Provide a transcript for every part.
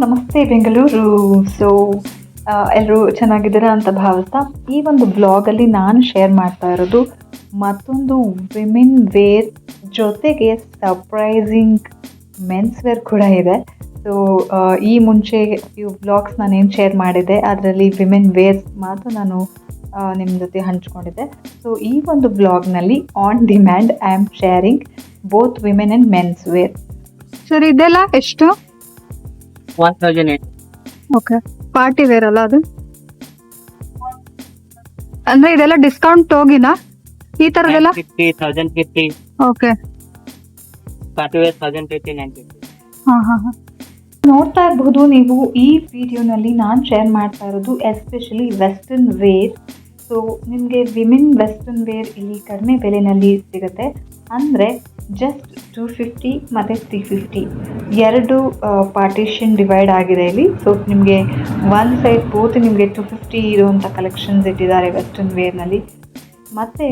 ನಮಸ್ತೆ ಬೆಂಗಳೂರು. ಸೊ ಎಲ್ಲರೂ ಚೆನ್ನಾಗಿದ್ದೀರಾ ಅಂತ ಭಾವಿಸ್ತಾ ಈ ಒಂದು ಬ್ಲಾಗಲ್ಲಿ ನಾನು ಶೇರ್ ಮಾಡ್ತಾ ಇರೋದು ಮತ್ತೊಂದು ವಿಮೆನ್ ವೇರ್ ಜೊತೆಗೆ ಸರ್ಪ್ರೈಸಿಂಗ್ ಮೆನ್ಸ್ ವೇರ್ ಕೂಡ ಇದೆ. ಸೊ ಈ ಮುಂಚೆ ಫ್ಯೂ ಬ್ಲಾಗ್ಸ್ ನಾನೇನು ಶೇರ್ ಮಾಡಿದ್ದೆ ಅದರಲ್ಲಿ ವಿಮೆನ್ ವೇರ್ಸ್ ಮಾತ್ರ ನಾನು ನಿಮ್ಮ ಜೊತೆ ಹಂಚ್ಕೊಂಡಿದ್ದೆ. ಸೊ ಈ ಒಂದು ಬ್ಲಾಗ್ನಲ್ಲಿ on demand I am sharing both women and men's wear. Sir ಇದೆಲ್ಲ ಎಷ್ಟು? 1008. ಓಕೆ, ಪಾರ್ಟಿ ವೇರ್ ಅಲ್ಲ ಅದು? ಅಂದ್ರೆ ಇದೆಲ್ಲ ಡಿಸ್ಕೌಂಟ್ ಹೋಗಿನಾ ಈ ತರದೆಲ್ಲ? 1050. Okay, Party wear 1050, 950. ಹಾ ಹಾ ಹಾ. ನೋಡ್ತಾ ಇರಬಹುದು ನೀವು ಈ ವಿಡಿಯೋನಲ್ಲಿ ನಾನು ಶೇರ್ ಮಾಡ್ತಾ ಇರೋದು ಎಸ್ಪೆಷಲಿ ವೆಸ್ಟರ್ನ್ ವೇರ್. ಸೊ ನಿಮಗೆ ವಿಮೆನ್ ವೆಸ್ಟರ್ನ್ ವೇರ್ ಇಲ್ಲಿ ಕಡಿಮೆ ಬೆಲೆಯಲ್ಲಿ ಸಿಗುತ್ತೆ. ಅಂದರೆ ಜಸ್ಟ್ 250 ಮತ್ತು 350 ಎರಡು ಪಾರ್ಟಿಷನ್ ಡಿವೈಡ್ ಆಗಿದೆ ಇಲ್ಲಿ. ಸೊ ನಿಮಗೆ ಒನ್ ಸೈಡ್ ಬೋತ್ ನಿಮಗೆ 250 ಇರುವಂಥ ಕಲೆಕ್ಷನ್ಸ್ ಇಟ್ಟಿದ್ದಾರೆ ವೆಸ್ಟರ್ನ್ ವೇರ್ನಲ್ಲಿ. ಮತ್ತು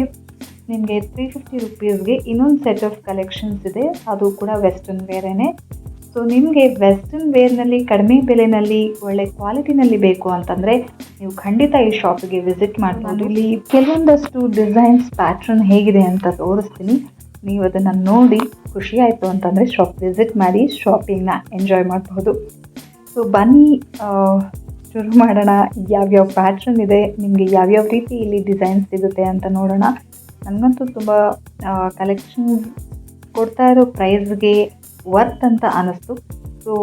ನಿಮಗೆ 350 ರುಪೀಸ್ಗೆ ಇನ್ನೊಂದು ಸೆಟ್ ಆಫ್ ಕಲೆಕ್ಷನ್ಸ್ ಇದೆ, ಅದು ಕೂಡ ವೆಸ್ಟರ್ನ್ ವೇರೇನೆ. ಸೊ ನಿಮಗೆ ವೆಸ್ಟರ್ನ್ ವೇರ್ನಲ್ಲಿ ಕಡಿಮೆ ಬೆಲೆಯಲ್ಲಿ ಒಳ್ಳೆ ಕ್ವಾಲಿಟಿನಲ್ಲಿ ಬೇಕು ಅಂತಂದರೆ ನೀವು ಖಂಡಿತ ಈ ಶಾಪಿಗೆ ವಿಸಿಟ್ ಮಾಡ್ಬೋದು. ಇಲ್ಲಿ ಕೆಲವೊಂದಷ್ಟು ಡಿಸೈನ್ಸ್ ಪ್ಯಾಟ್ರನ್ ಹೇಗಿದೆ ಅಂತ ತೋರಿಸ್ತೀನಿ. ನೀವು ಅದನ್ನು ನೋಡಿ ಖುಷಿ ಆಯಿತು ಅಂತಂದರೆ ಶಾಪ್ ವಿಸಿಟ್ ಮಾಡಿ ಶಾಪಿಂಗ್ನ ಎಂಜಾಯ್ ಮಾಡಬಹುದು. ಸೊ ಬನ್ನಿ ಶುರು ಮಾಡೋಣ. ಯಾವ್ಯಾವ ಪ್ಯಾಟ್ರನ್ ಇದೆ, ನಿಮಗೆ ಯಾವ್ಯಾವ ರೀತಿ ಇಲ್ಲಿ ಡಿಸೈನ್ಸ್ ಸಿಗುತ್ತೆ ಅಂತ ನೋಡೋಣ. ನನಗಂತೂ ತುಂಬ ಕಲೆಕ್ಷನ್ಸ್ ಕೊಡ್ತಾ ಇರೋ ಪ್ರೈಸ್ಗೆ ವರ್ತ್ ಅಂತ ಅನ್ನಿಸ್ತು. ಸೊ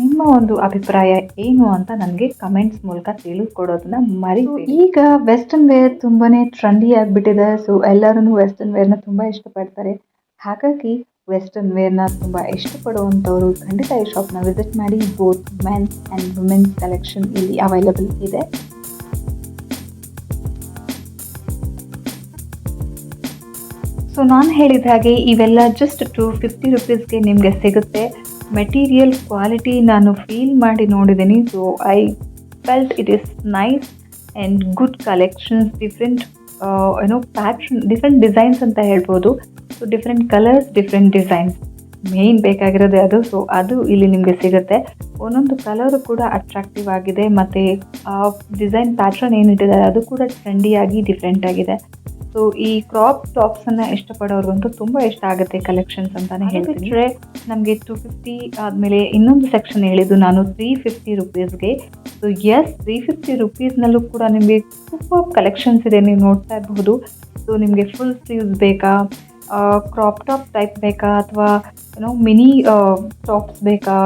ನಿಮ್ಮ ಒಂದು ಅಭಿಪ್ರಾಯ ಏನು ಅಂತ ನನಗೆ ಕಮೆಂಟ್ಸ್ ಮೂಲಕ ತಿಳಿಸ್ಕೊಡೋದನ್ನ ಮರಿ. ಈಗ ವೆಸ್ಟರ್ನ್ ವೇರ್ ತುಂಬಾ ಟ್ರೆಂಡಿ ಆಗಿಬಿಟ್ಟಿದೆ. ಸೊ ಎಲ್ಲರೂ ವೆಸ್ಟರ್ನ್ ವೇರ್ನ ತುಂಬ ಇಷ್ಟಪಡ್ತಾರೆ. ಹಾಗಾಗಿ ವೆಸ್ಟರ್ನ್ ವೇರ್ನ ತುಂಬ ಇಷ್ಟಪಡುವಂಥವ್ರು ಖಂಡಿತ ಈ ಶಾಪ್ನ ವಿಸಿಟ್ ಮಾಡಿ. Both mens and womens collection ಇಲ್ಲಿ ಅವೈಲಬಲ್ ಇದೆ. ಸೊ ನಾನು ಹೇಳಿದ ಹಾಗೆ ಇವೆಲ್ಲ ಜಸ್ಟ್ 250 ರುಪೀಸ್ಗೆ ನಿಮಗೆ ಸಿಗುತ್ತೆ. ಮೆಟೀರಿಯಲ್ ಕ್ವಾಲಿಟಿ ನಾನು ಫೀಲ್ ಮಾಡಿ ನೋಡಿದ್ದೀನಿ. So I felt it is nice and good collections. Different pattern, different designs ಅಂತ ಹೇಳ್ಬೋದು. So different colours, different designs main ಬೇಕಾಗಿರೋದೇ ಅದು. ಸೊ ಅದು ಇಲ್ಲಿ ನಿಮಗೆ ಸಿಗುತ್ತೆ. ಒಂದೊಂದು ಕಲರು ಕೂಡ ಅಟ್ರಾಕ್ಟಿವ್ ಆಗಿದೆ ಮತ್ತು ಡಿಸೈನ್ ಪ್ಯಾಟ್ರನ್ ಏನಿಟ್ಟಿದ್ದಾರೆ ಅದು ಕೂಡ ಟ್ರೆಂಡಿಯಾಗಿ ಡಿಫ್ರೆಂಟ್ ಆಗಿದೆ. ಸೊ ಈ ಕ್ರಾಪ್ ಟಾಪ್ಸನ್ನು ಇಷ್ಟಪಡೋರ್ಗಂತೂ ತುಂಬ ಇಷ್ಟ ಆಗುತ್ತೆ ಕಲೆಕ್ಷನ್ಸ್ ಅಂತಲೇ ಹೇಳ್ಬಿಟ್ರೆ. ನಮಗೆ 250 ಆದಮೇಲೆ ಇನ್ನೊಂದು ಸೆಕ್ಷನ್ ಹೇಳಿದ್ದು ನಾನು 350 ರುಪೀಸ್ಗೆ. ಸೊ ಎಸ್, 350 ರುಪೀಸ್ನಲ್ಲೂ ಕೂಡ ನಿಮಗೆ ತುಂಬ ಕಲೆಕ್ಷನ್ಸ್ ಇದೆ, ನೀವು ನೋಡ್ತಾ ಇರಬಹುದು. ಸೊ ನಿಮಗೆ ಫುಲ್ ಸ್ಲೀವ್ಸ್ ಬೇಕಾ, ಕ್ರಾಪ್ ಟಾಪ್ ಟೈಪ್ ಬೇಕಾ, ಅಥವಾ ಮಿನಿ ಟಾಪ್ಸ್ ಬೇಕಾ,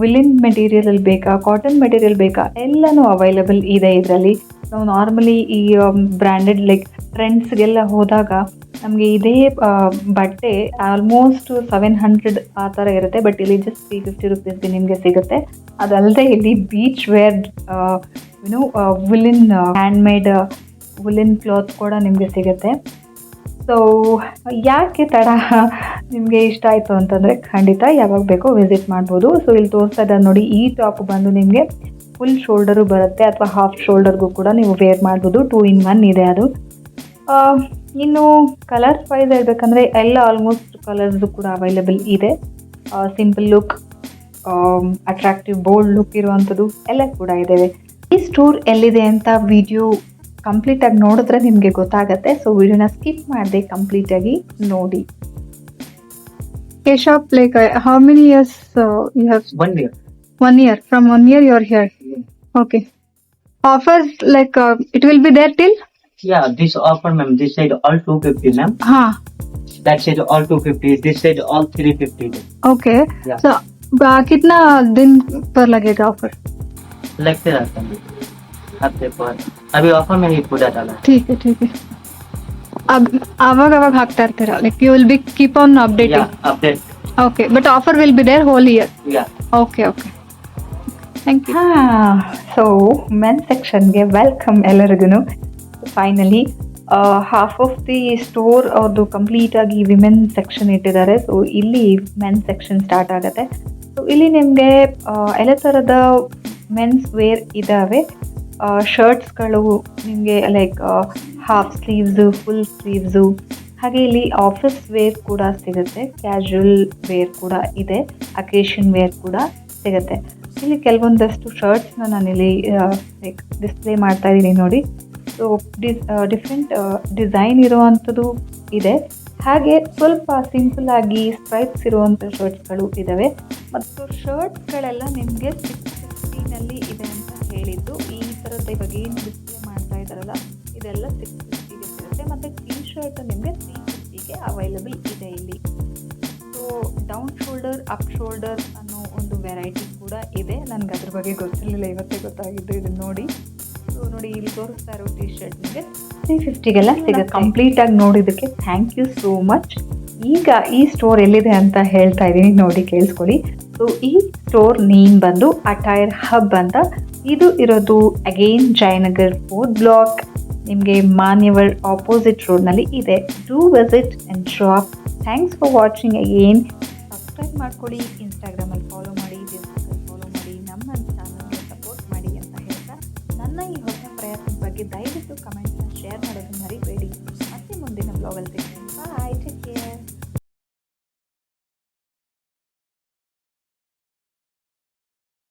ವಿಲಿನ್ ಮೆಟೀರಿಯಲಲ್ಲಿ ಬೇಕಾ, ಕಾಟನ್ ಮೆಟೀರಿಯಲ್ ಬೇಕಾ, ಎಲ್ಲನೂ ಅವೈಲಬಲ್ ಇದೆ ಇದರಲ್ಲಿ. ನಾವು ನಾರ್ಮಲಿ ಈ ಬ್ರ್ಯಾಂಡೆಡ್ ಲೈಕ್ ಟ್ರೆಂಡ್ಸ್ಗೆಲ್ಲ ಹೋದಾಗ ನಮಗೆ ಇದೇ ಬಟ್ಟೆ ಆಲ್ಮೋಸ್ಟ್ 700 ಆ ಥರ ಇರುತ್ತೆ. ಬಟ್ ಇಲ್ಲಿ ಜಸ್ಟ್ 350 ರುಪೀಸ್ಗೆ ನಿಮಗೆ ಸಿಗುತ್ತೆ. ಅದಲ್ಲದೆ ಇಲ್ಲಿ ಬೀಚ್ ವೇರ್ ವಿಲಿನ್ ಹ್ಯಾಂಡ್ಮೇಡ್ ವಿಲಿನ್ ಕ್ಲಾತ್ ಕೂಡ ನಿಮಗೆ ಸಿಗುತ್ತೆ. ಸೊ ಯಾಕೆ ತಡ, ನಿಮಗೆ ಇಷ್ಟ ಆಯಿತು ಅಂತಂದರೆ ಖಂಡಿತ ಯಾವಾಗ ಬೇಕೋ ವಿಸಿಟ್ ಮಾಡ್ಬೋದು. ಸೊ ಇಲ್ಲಿ ತೋರಿಸ್ತಾ ಇದ್ದಾರೆ ನೋಡಿ, ಈ ಟಾಪ್ ಬಂದು ನಿಮಗೆ ಫುಲ್ ಶೋಲ್ಡರು ಬರುತ್ತೆ ಅಥವಾ ಹಾಫ್ ಶೋಲ್ಡರ್ಗೂ ಕೂಡ ನೀವು ವೇರ್ ಮಾಡ್ಬೋದು. 2 in 1 ಇದೆ ಅದು. ಇನ್ನು ಕಲರ್ಸ್ ವೈಸ್ ಹೇಳ್ಬೇಕಂದ್ರೆ ಎಲ್ಲ ಆಲ್ಮೋಸ್ಟ್ ಕಲರ್ಸು ಕೂಡ ಅವೈಲಬಲ್ ಇದೆ. Simple look, attractive bold look ಇರುವಂಥದ್ದು ಎಲ್ಲ ಕೂಡ ಇದ್ದಾವೆ. ಈ ಸ್ಟೋರ್ ಎಲ್ಲಿದೆ ಅಂತ ವಿಡಿಯೋ ಕಂಪ್ಲೀಟಾಗಿ ನೋಡಿದ್ರೆ ನಿಮಗೆ ಗೊತ್ತಾಗುತ್ತೆ. ಸೊ ವಿಡಿಯೋನ ಸ್ಕಿಪ್ ಮಾಡದೆ ಕಂಪ್ಲೀಟಾಗಿ ನೋಡಿ. A shop like how many years you have? 1 year. 1 year. From 1 year you are here. Okay. Offers like it will be there till? Yeah, this offer, ma'am. This side all 250, ma'am. हाँ. That side all 250. This side all 350. Okay. Yeah. So कितना दिन पर लगेगा offer? लगते रहता है हफ्ते पर. अभी ऑफर में ही पूरा डाला. ठीक है ठीक है. अब आवाग ಹಾಕ್ತಾ ಇರ್ತೀರಾ, like you will be keep on updating. Yeah, update. Okay, but offer will be there whole year. Yeah. Okay okay. Thank you. So men ಸೆಕ್ಷನ್ಗೆ ವೆಲ್ಕಮ್ ಎಲ್ಲರಿಗೂ. Finally half of the store ಅವ್ರದ್ದು ಕಂಪ್ಲೀಟಾಗಿ ವಿಮೆನ್ ಸೆಕ್ಷನ್ ಇಟ್ಟಿದ್ದಾರೆ. So ಇಲ್ಲಿ men section start ಆಗುತ್ತೆ. So ಇಲ್ಲಿ ನಿಮಗೆ ಎಲ್ಲ ಥರದ ಮೆನ್ಸ್ ವೇರ್ ಇದ್ದಾವೆ. ಶರ್ಟ್ಸ್ಗಳು ನಿಮಗೆ like half sleeves, full sleeves, ಹಾಗೆ ಇಲ್ಲಿ ಆಫೀಸ್ ವೇರ್ ಕೂಡ ಸಿಗುತ್ತೆ, ಕ್ಯಾಶುವಲ್ ವೇರ್ ಕೂಡ ಇದೆ, ಅಕೇಶನ್ ವೇರ್ ಕೂಡ ಸಿಗುತ್ತೆ. ಇಲ್ಲಿ ಕೆಲವೊಂದಷ್ಟು ಶರ್ಟ್ಸ್ನ ನಾನಿಲ್ಲಿ ಲೈಕ್ ಡಿಸ್ಪ್ಲೇ ಮಾಡ್ತಾ ಇದ್ದೀನಿ ನೋಡಿ. ಸೊ ಡಿಫ್ರೆಂಟ್ ಡಿಸೈನ್ ಇರುವಂಥದ್ದು ಇದೆ, ಹಾಗೆ ಸ್ವಲ್ಪ ಸಿಂಪಲ್ ಆಗಿ ಸ್ಟ್ರೈಪ್ಸ್ ಇರುವಂಥ ಶರ್ಟ್ಸ್ಗಳು ಇದ್ದಾವೆ. ಮತ್ತು ಶರ್ಟ್ಸ್ಗಳೆಲ್ಲ ನಿಮಗೆ 650ನಲ್ಲಿ ಇದೆ ಅಂತ ಹೇಳಿದ್ದು. ಈ ಥರದ ಇವಾಗ ಏನು ಡಿಸ್ಪ್ಲೇ ಮಾಡ್ತಾ ಇದ್ದಾರಲ್ಲ ಇದೆಲ್ಲ 650ಗೆ ಸಿಗುತ್ತೆ. ಮತ್ತು ಟೀ ಶರ್ಟ್ ನಿಮಗೆ 350ಗೆ ಅವೈಲಬಲ್ ಇದೆ ಇಲ್ಲಿ. So down shoulder up shoulder ಅನ್ನೋ ಒಂದು ವೆರೈಟಿ ಕೂಡ ಇದೆ. ನನಗೆ ಅದ್ರ ಬಗ್ಗೆ ಗೊತ್ತಿರಲಿಲ್ಲ, ಇವತ್ತೇ ಗೊತ್ತಾಗಿದ್ದು ಇದನ್ನು ನೋಡಿ. ಸೊ ನೋಡಿ ಇಲ್ಲಿ ತೋರಿಸ್ತಾ ಇರೋ ಟೀ ಶರ್ಟ್ ನಿಮಗೆ 350ಗೆಲ್ಲ ಸಿಗುತ್ತೆ. ಕಂಪ್ಲೀಟಾಗಿ ನೋಡಿದ್ದಕ್ಕೆ ಥ್ಯಾಂಕ್ ಯು ಸೋ ಮಚ್. ಈಗ ಈ ಸ್ಟೋರ್ ಎಲ್ಲಿದೆ ಅಂತ ಹೇಳ್ತಾ ಇದ್ದೀನಿ, ನೋಡಿ ಕೇಳಿಸ್ಕೊಳ್ಳಿ. ಸೊ ಈ ಸ್ಟೋರ್ ನೇಮ್ ಬಂದು ಅಟೈರ್ ಹಬ್ ಅಂತ. ಇದು ಇರೋದು ಅಗೇನ್ ಜಯನಗರ್ 4th ಬ್ಲಾಕ್, ನಿಮಗೆ ಮಾನ್ಯವರ್ ಆಪೋಸಿಟ್ ರೋಡ್ನಲ್ಲಿ ಇದೆ. Do visit and shop. Thanks for watching again. Subscribe ಮಾಡ್ಕೊಳ್ಳಿ, ಇನ್ಸ್ಟಾಗ್ರಾಮಲ್ಲಿ ಫಾಲೋ ಮಾಡಿ, ಫೇಸ್ಬುಕ್ಕಲ್ಲಿ ಫಾಲೋ ಮಾಡಿ, ನಮ್ಮ ಚಾನಲ್ಗೆ ಸಪೋರ್ಟ್ ಮಾಡಿ ಅಂತ ಹೇಳ್ತಾ ನನ್ನ ಈ ಹೊಸ ಪ್ರಯತ್ನದ ಬಗ್ಗೆ ದಯವಿಟ್ಟು ಕಮೆಂಟ್ನ ಶೇರ್ ಮಾಡೋದನ್ನು ಮರಿಬೇಡಿ. ಮತ್ತೆ ಮುಂದಿನ ಬ್ಲಾಗಲ್ಲಿ